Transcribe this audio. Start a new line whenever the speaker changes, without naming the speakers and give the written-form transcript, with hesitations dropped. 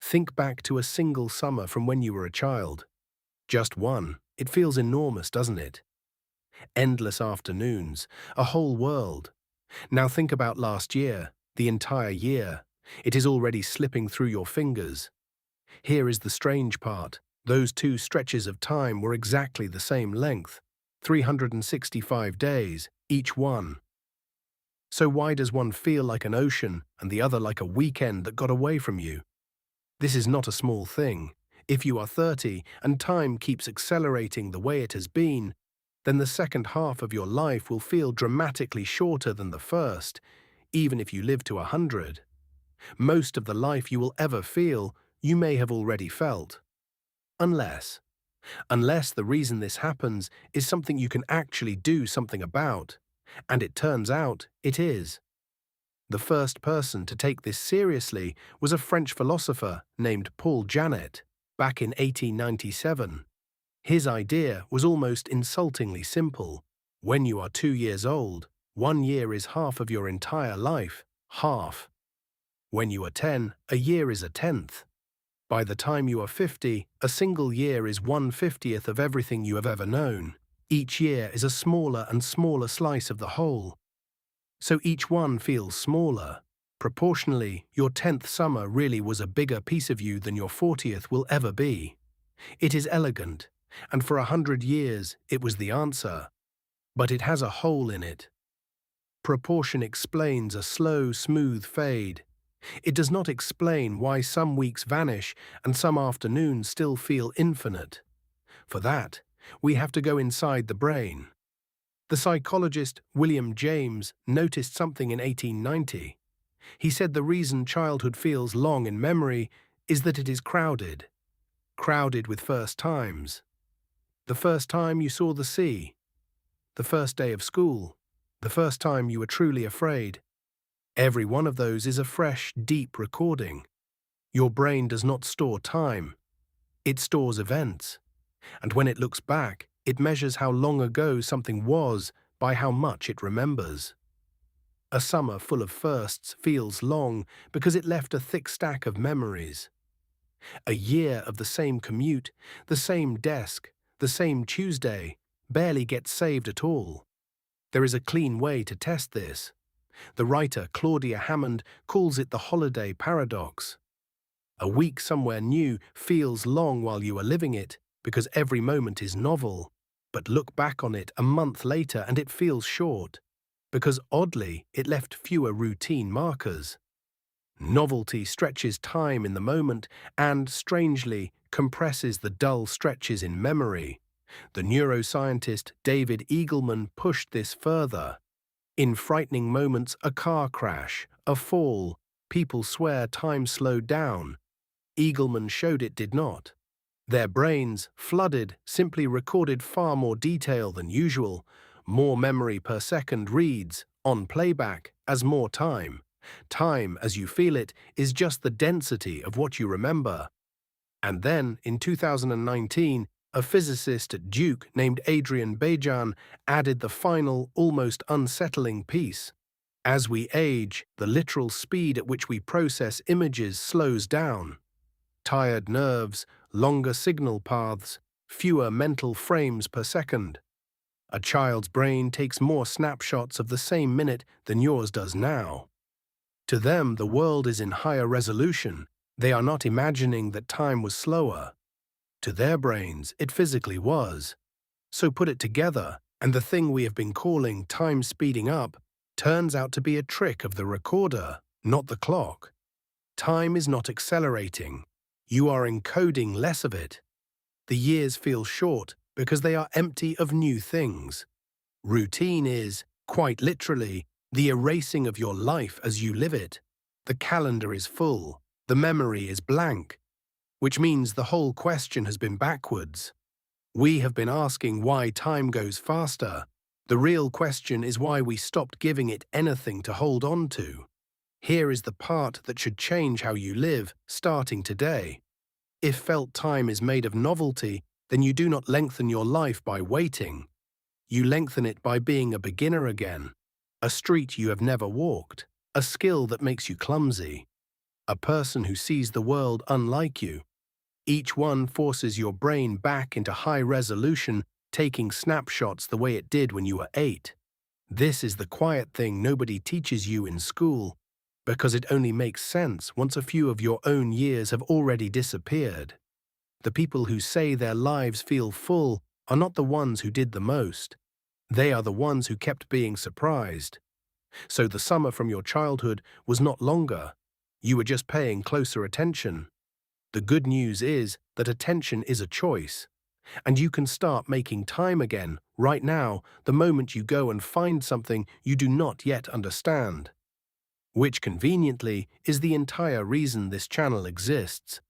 Think back to a single summer from when you were a child. Just one. It feels enormous, doesn't it? Endless afternoons, a whole world. Now think about last year, the entire year. It is already slipping through your fingers. Here is the strange part. Those two stretches of time were exactly the same length, 365 days, each one. So why does one feel like an ocean and the other like a weekend that got away from you? This is not a small thing. If you are 30 and time keeps accelerating the way it has been, then the second half of your life will feel dramatically shorter than the first, even if you live to 100. Most of the life you will ever feel, you may have already felt. Unless the reason this happens is something you can actually do something about. And it turns out it is. The first person to take this seriously was a French philosopher named Paul Janet, back in 1897. His idea was almost insultingly simple. When you are 2 years old, 1 year is half of your entire life, half. When you are 10, a year is a tenth. By the time you are 50, a single year is 1/50th of everything you have ever known. Each year is a smaller and smaller slice of the whole. So each one feels smaller. Proportionally, your 10th summer really was a bigger piece of you than your 40th will ever be. It is elegant, and for 100 years it was the answer. But it has a hole in it. Proportion explains a slow, smooth fade. It does not explain why some weeks vanish and some afternoons still feel infinite. For that, we have to go inside the brain. The psychologist William James noticed something in 1890. He said the reason childhood feels long in memory is that it is crowded. Crowded with first times. The first time you saw the sea. The first day of school. The first time you were truly afraid. Every one of those is a fresh, deep recording. Your brain does not store time. It stores events. And when it looks back, it measures how long ago something was by how much it remembers. A summer full of firsts feels long because it left a thick stack of memories. A year of the same commute, the same desk, the same Tuesday, barely gets saved at all. There is a clean way to test this. The writer Claudia Hammond calls it the holiday paradox. A week somewhere new feels long while you are living it because every moment is novel, but look back on it a month later and it feels short, because oddly it left fewer routine markers. Novelty stretches time in the moment and, strangely, compresses the dull stretches in memory. The neuroscientist David Eagleman pushed this further. In frightening moments, a car crash, a fall, people swear time slowed down. Eagleman showed it did not. Their brains, flooded, simply recorded far more detail than usual. More memory per second reads, on playback, as more time. Time, as you feel it, is just the density of what you remember. And then, in 2019, a physicist at Duke named Adrian Bejan added the final, almost unsettling piece. As we age, the literal speed at which we process images slows down. Tired nerves, longer signal paths, fewer mental frames per second. A child's brain takes more snapshots of the same minute than yours does now. To them, the world is in higher resolution. They are not imagining that time was slower. To their brains, it physically was. So put it together, and the thing we have been calling time speeding up turns out to be a trick of the recorder, not the clock. Time is not accelerating. You are encoding less of it. The years feel short because they are empty of new things. Routine is, quite literally, the erasing of your life as you live it. The calendar is full. The memory is blank. Which means the whole question has been backwards. We have been asking why time goes faster. The real question is why we stopped giving it anything to hold on to. Here is the part that should change how you live, starting today. If felt time is made of novelty, then you do not lengthen your life by waiting. You lengthen it by being a beginner again. A street you have never walked. A skill that makes you clumsy. a person who sees the world unlike you. Each one forces your brain back into high resolution, taking snapshots the way it did when you were 8. This is the quiet thing nobody teaches you in school, because it only makes sense once a few of your own years have already disappeared. The people who say their lives feel full are not the ones who did the most. They are the ones who kept being surprised. So the summer from your childhood was not longer. You were just paying closer attention. The good news is that attention is a choice, and you can start making time again, right now, the moment you go and find something you do not yet understand. Which conveniently is the entire reason this channel exists.